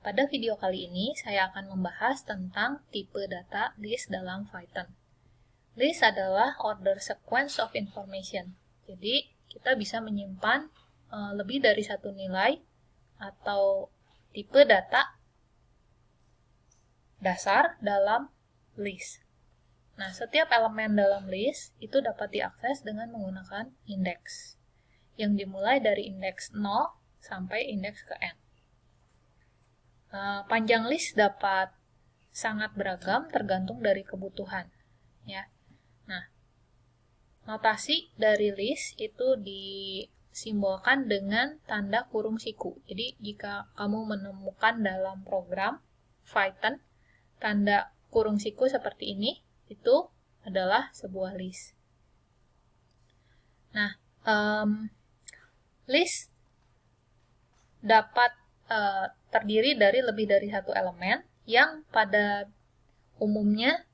Pada video kali ini, saya akan membahas tentang tipe data list dalam Python. List adalah order sequence of information. Jadi, kita bisa menyimpan lebih dari satu nilai atau tipe data dasar dalam list. Nah, setiap elemen dalam list itu dapat diakses dengan menggunakan indeks, yang dimulai dari indeks 0 sampai indeks ke n. Panjang list dapat sangat beragam tergantung dari kebutuhan. Ya. Nah, notasi dari list itu disimbolkan dengan tanda kurung siku. Jadi, jika kamu menemukan dalam program Python tanda kurung siku seperti ini, itu adalah sebuah list. Nah, list dapat terdiri dari lebih dari satu elemen yang pada umumnya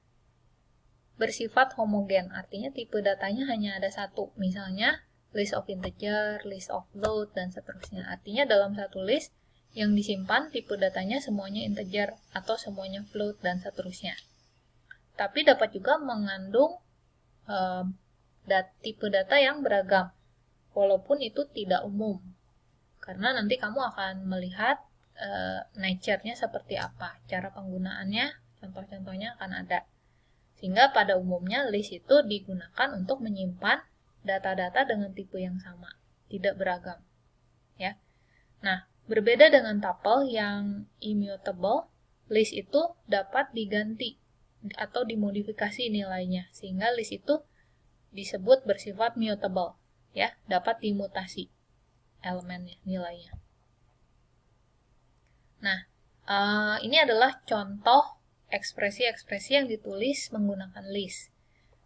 bersifat homogen. Artinya tipe datanya hanya ada satu. Misalnya list of integer, list of float, dan seterusnya. Artinya dalam satu list yang disimpan tipe datanya semuanya integer atau semuanya float dan seterusnya. Tapi dapat juga mengandung tipe data yang beragam, walaupun itu tidak umum. Karena nanti kamu akan melihat nature-nya seperti apa, cara penggunaannya, contoh-contohnya akan ada. Sehingga pada umumnya list itu digunakan untuk menyimpan data-data dengan tipe yang sama, tidak beragam. Ya. Nah, berbeda dengan tuple yang immutable, list itu dapat diganti atau dimodifikasi nilainya, sehingga list itu disebut bersifat mutable, ya, dapat dimutasi elemennya, nilainya. Nah, ini adalah contoh ekspresi-ekspresi yang ditulis menggunakan list.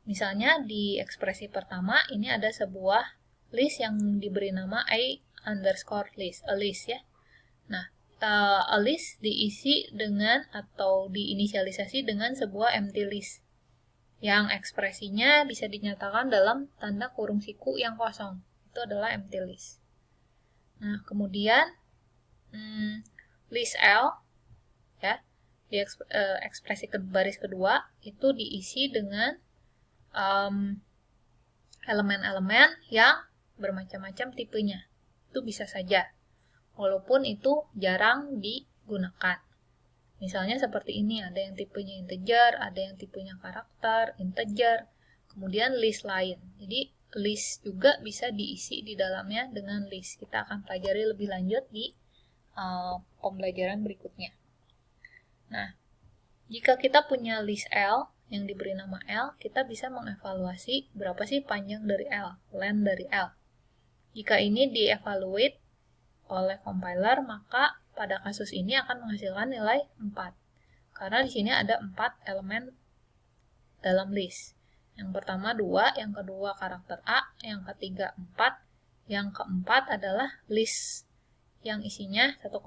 Misalnya di ekspresi pertama ini ada sebuah list yang diberi nama a_list, a list ya. Nah, a list diisi dengan atau diinisialisasi dengan sebuah empty list yang ekspresinya bisa dinyatakan dalam tanda kurung siku yang kosong. Itu adalah empty list. Nah, kemudian list L ya, di ekspresi baris kedua itu diisi dengan elemen-elemen yang bermacam-macam tipenya. Itu bisa saja, walaupun itu jarang digunakan. Misalnya seperti ini, ada yang tipenya integer, ada yang tipenya karakter, integer, kemudian list lain. Jadi list juga bisa diisi di dalamnya dengan list. Kita akan pelajari lebih lanjut di pembelajaran berikutnya. Nah, jika kita punya list L yang diberi nama L, kita bisa mengevaluasi berapa sih panjang dari L, length dari L. Jika ini dievaluate oleh compiler, maka pada kasus ini akan menghasilkan nilai 4. Karena di sini ada 4 elemen dalam list. Yang pertama 2, yang kedua karakter A, yang ketiga 4, yang keempat adalah list yang isinya 1,2.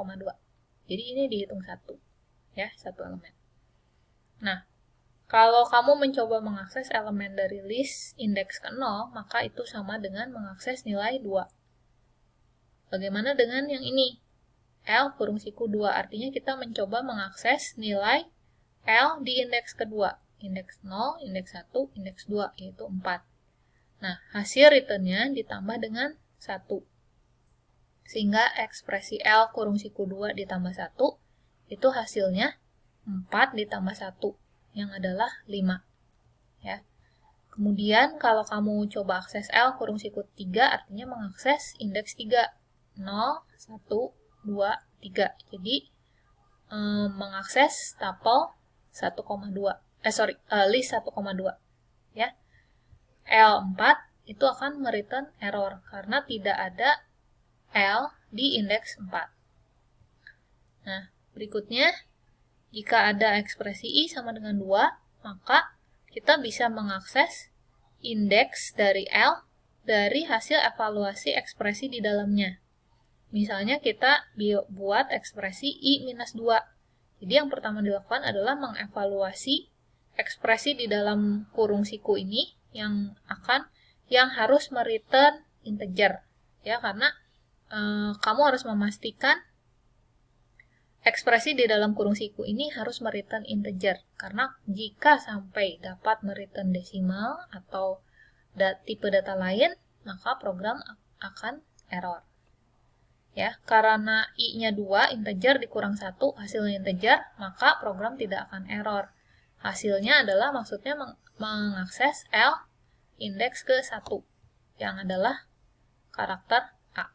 Jadi ini dihitung 1. Ya, 1 elemen. Nah, kalau kamu mencoba mengakses elemen dari list indeks ke 0, maka itu sama dengan mengakses nilai 2. Bagaimana dengan yang ini? L kurung siku 2, artinya kita mencoba mengakses nilai L di indeks kedua. Indeks 0, indeks 1, indeks 2, yaitu 4. Nah, hasil returnnya ditambah dengan 1. Sehingga ekspresi L kurung siku 2 ditambah 1, itu hasilnya 4 ditambah 1, yang adalah 5. Ya. Kemudian, kalau kamu coba akses L kurung siku 3, artinya mengakses indeks 3. 0, 1, 2, 3. Jadi, mengakses tuple 1,2. List 1,2. Ya. L4 itu akan mereturn error, karena tidak ada L di indeks 4. Nah, berikutnya, jika ada ekspresi I sama dengan 2, maka kita bisa mengakses indeks dari L dari hasil evaluasi ekspresi di dalamnya. Misalnya kita buat ekspresi I-2. Jadi yang pertama dilakukan adalah mengevaluasi ekspresi di dalam kurung siku ini yang harus mereturn integer. Ya, karena kamu harus memastikan ekspresi di dalam kurung siku ini harus mereturn integer, karena jika sampai dapat mereturn desimal atau tipe data lain, maka program akan error. Ya, karena i-nya 2, integer dikurang 1, hasilnya integer, maka program tidak akan error. Hasilnya adalah maksudnya mengakses L indeks ke 1, yang adalah karakter A.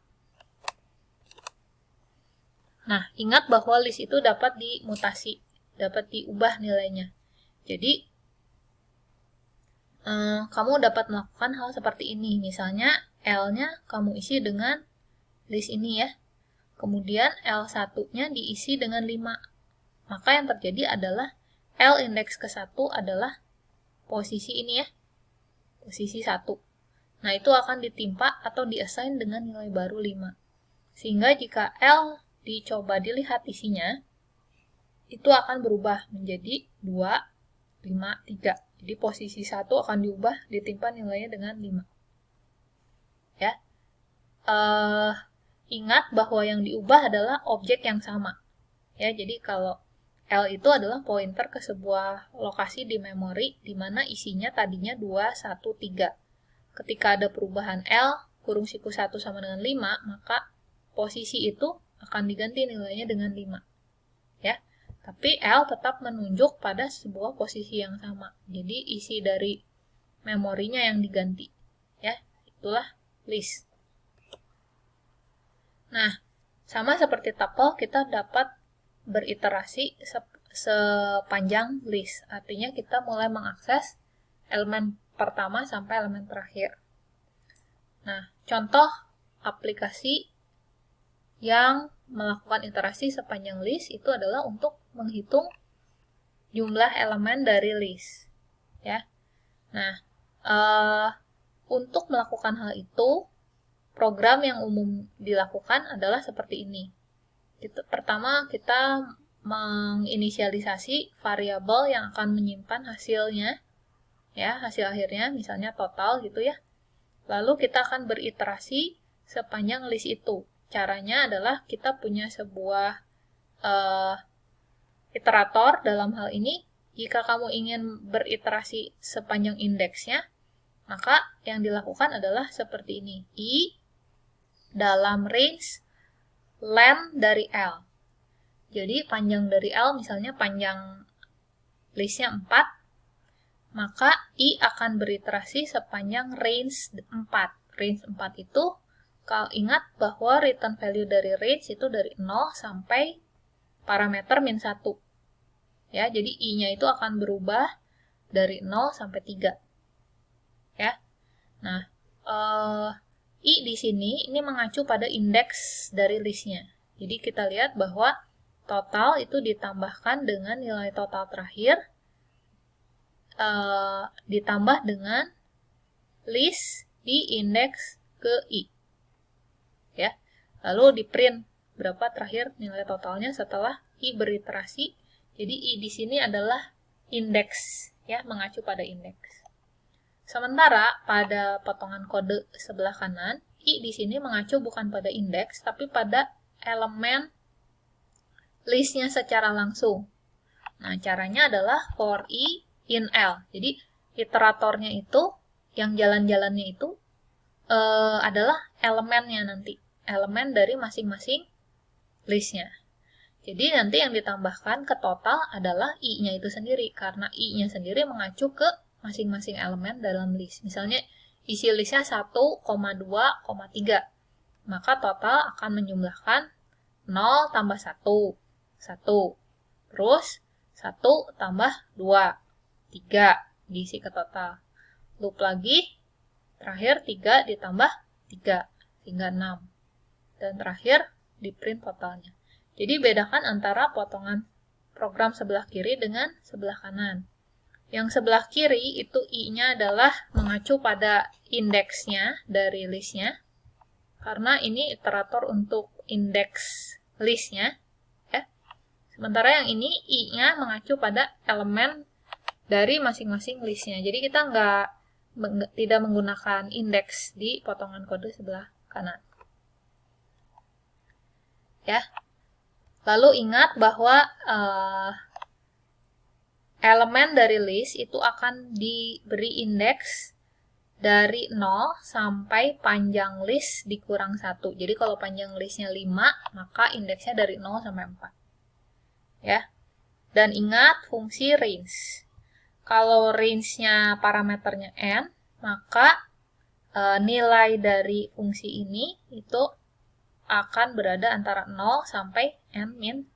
Nah, ingat bahwa list itu dapat dimutasi, dapat diubah nilainya. Jadi, kamu dapat melakukan hal seperti ini. Misalnya, L-nya kamu isi dengan list ini ya. Kemudian, L1-nya diisi dengan 5. Maka yang terjadi adalah L indeks ke 1 adalah posisi ini ya. Posisi 1. Nah, itu akan ditimpa atau diassign dengan nilai baru 5. Sehingga jika L dicoba dilihat isinya, itu akan berubah menjadi 2, 5, 3. Jadi posisi 1 akan diubah, ditimpa nilainya dengan 5. Ya. Ingat bahwa yang diubah adalah objek yang sama. Ya, jadi kalau L itu adalah pointer ke sebuah lokasi di memori di mana isinya tadinya 2, 1, 3. Ketika ada perubahan L, kurung siku 1 sama dengan 5, maka posisi itu akan diganti nilainya dengan 5. Ya. Tapi L tetap menunjuk pada sebuah posisi yang sama. Jadi isi dari memorinya yang diganti. Ya, itulah list. Nah, sama seperti tuple, kita dapat beriterasi sepanjang list. Artinya kita mulai mengakses elemen pertama sampai elemen terakhir. Nah, contoh aplikasi yang melakukan iterasi sepanjang list itu adalah untuk menghitung jumlah elemen dari list. Ya. Nah, untuk melakukan hal itu, program yang umum dilakukan adalah seperti ini. Pertama, kita menginisialisasi variabel yang akan menyimpan hasilnya, ya, hasil akhirnya, misalnya total gitu ya. Lalu kita akan beriterasi sepanjang list itu. Caranya adalah kita punya sebuah iterator dalam hal ini. Jika kamu ingin beriterasi sepanjang indeksnya, maka yang dilakukan adalah seperti ini. I dalam range len dari L. Jadi panjang dari L, misalnya panjang listnya 4, maka I akan beriterasi sepanjang range 4. Range 4 itu, kalau ingat bahwa return value dari range itu dari 0 sampai parameter min 1. Ya, jadi I-nya itu akan berubah dari 0 sampai 3. Ya. Nah, I di sini ini mengacu pada indeks dari listnya. Jadi kita lihat bahwa total itu ditambahkan dengan nilai total terakhir, ditambah dengan list di indeks ke I. Ya. Lalu di print berapa terakhir nilai totalnya setelah I beriterasi. Jadi I di sini adalah indeks, ya, mengacu pada indeks. Sementara pada potongan kode sebelah kanan, I di sini mengacu bukan pada indeks, tapi pada elemen listnya secara langsung. Nah, caranya adalah for I in L. Jadi, iteratornya itu, yang jalan-jalannya itu, adalah elemennya nanti. Elemen dari masing-masing listnya. Jadi, nanti yang ditambahkan ke total adalah I-nya itu sendiri, karena I-nya sendiri mengacu ke masing-masing elemen dalam list. Misalnya, isi listnya 1, 2, 3. Maka total akan menjumlahkan 0 tambah 1. 1. Terus, 1 tambah 2. 3. Diisi ke total. Loop lagi. Terakhir, 3 ditambah 3. Sehingga 6. Dan terakhir, di print totalnya. Jadi, bedakan antara potongan program sebelah kiri dengan sebelah kanan. Yang sebelah kiri itu I-nya adalah mengacu pada indeksnya dari listnya. Karena ini iterator untuk indeks listnya. Ya. Sementara yang ini I-nya mengacu pada elemen dari masing-masing listnya. Jadi kita tidak menggunakan indeks di potongan kode sebelah kanan. Ya. Lalu ingat bahwa elemen dari list itu akan diberi indeks dari 0 sampai panjang list dikurang 1. Jadi kalau panjang listnya 5, maka indeksnya dari 0 sampai 4. Ya. Dan ingat fungsi range. Kalau range-nya parameternya n, maka nilai dari fungsi ini itu akan berada antara 0 sampai n-1.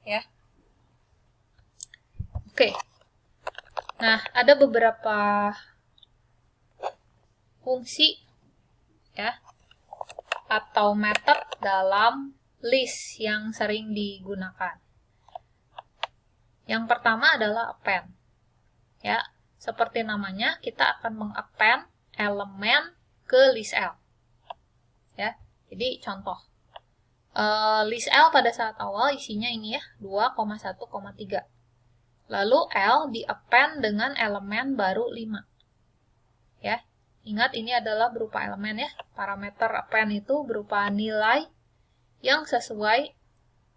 Ya. Oke. Nah, ada beberapa fungsi ya atau method dalam list yang sering digunakan. Yang pertama adalah append. Ya, seperti namanya, kita akan mengappend elemen ke list L. Ya, jadi contoh. List L pada saat awal isinya ini ya, 2,1,3. Lalu L di-append dengan elemen baru 5. Ya, ingat ini adalah berupa elemen ya. Parameter append itu berupa nilai yang sesuai,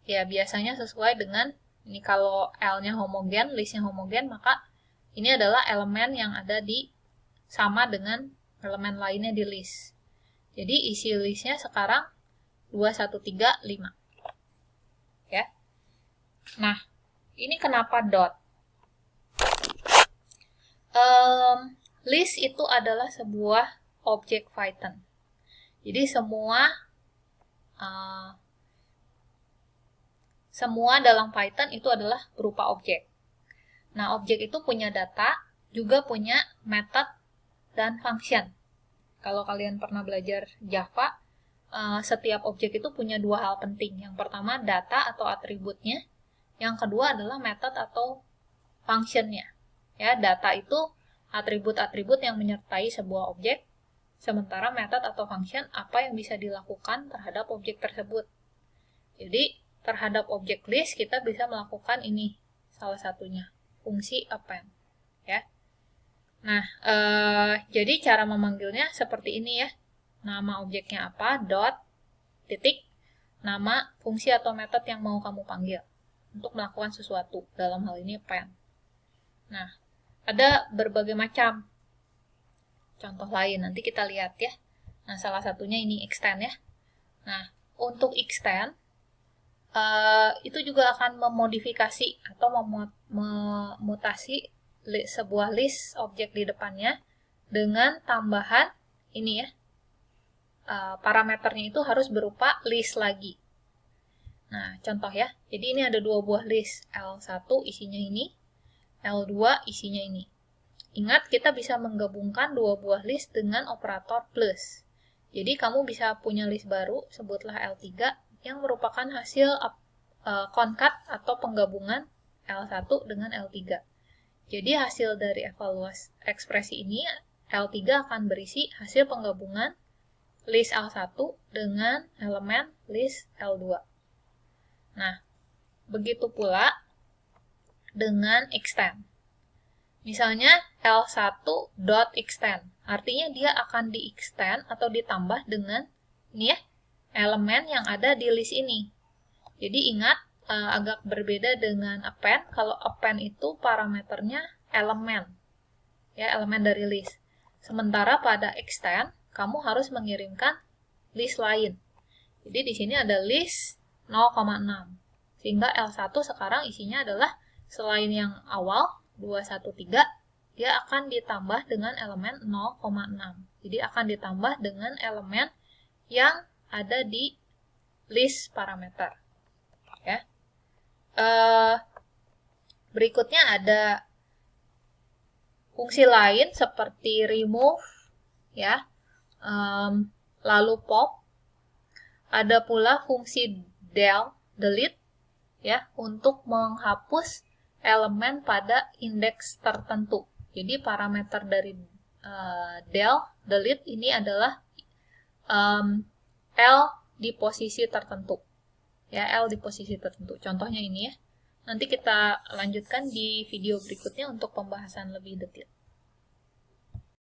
ya biasanya sesuai dengan, ini kalau L-nya homogen, list-nya homogen, maka ini adalah elemen yang ada di sama dengan elemen lainnya di list. Jadi isi listnya sekarang 2, 1, 3, 5. Ya. Nah, ini kenapa dot? List itu adalah sebuah objek Python. Jadi semua dalam Python itu adalah berupa objek. Nah, objek itu punya data, juga punya method dan function. Kalau kalian pernah belajar Java, setiap objek itu punya dua hal penting. Yang pertama, data atau atributnya. Yang kedua adalah method atau functionnya. Ya, data itu atribut-atribut yang menyertai sebuah objek, sementara method atau function apa yang bisa dilakukan terhadap objek tersebut. Jadi, terhadap objek list kita bisa melakukan ini, salah satunya. Fungsi append, ya. Nah, jadi cara memanggilnya seperti ini ya. Nama objeknya apa, dot, titik, nama fungsi atau metode yang mau kamu panggil untuk melakukan sesuatu, dalam hal ini append. Nah, ada berbagai macam contoh lain, nanti kita lihat ya. Nah, salah satunya ini extend ya. Nah, untuk extend, itu juga akan memodifikasi atau memutasi sebuah list objek di depannya dengan tambahan ini ya, parameternya itu harus berupa list lagi. Nah, contoh ya, jadi ini ada dua buah list, L1 isinya ini, L2 isinya ini. Ingat, kita bisa menggabungkan dua buah list dengan operator plus. Jadi kamu bisa punya list baru, sebutlah L3, yang merupakan hasil concat atau penggabungan L1 dengan L3. Jadi hasil dari evaluasi ekspresi ini, L3 akan berisi hasil penggabungan list L1 dengan elemen list L2. Nah, begitu pula dengan extend. Misalnya L1.extend, artinya dia akan di-extend atau ditambah dengan ini ya, elemen yang ada di list ini. Jadi ingat, agak berbeda dengan append. Kalau append itu parameternya elemen, ya elemen dari list. Sementara pada extend, kamu harus mengirimkan list lain. Jadi di sini ada list 0,6. Sehingga L1 sekarang isinya adalah selain yang awal 213, dia akan ditambah dengan elemen 0,6. Jadi akan ditambah dengan elemen yang ada di list parameter. Ya. Berikutnya ada fungsi lain seperti remove, ya, lalu pop. Ada pula fungsi del, delete, ya, untuk menghapus elemen pada indeks tertentu. Jadi parameter dari del, delete ini adalah L di posisi tertentu. Ya, L di posisi tertentu. Contohnya ini ya. Nanti kita lanjutkan di video berikutnya untuk pembahasan lebih detail.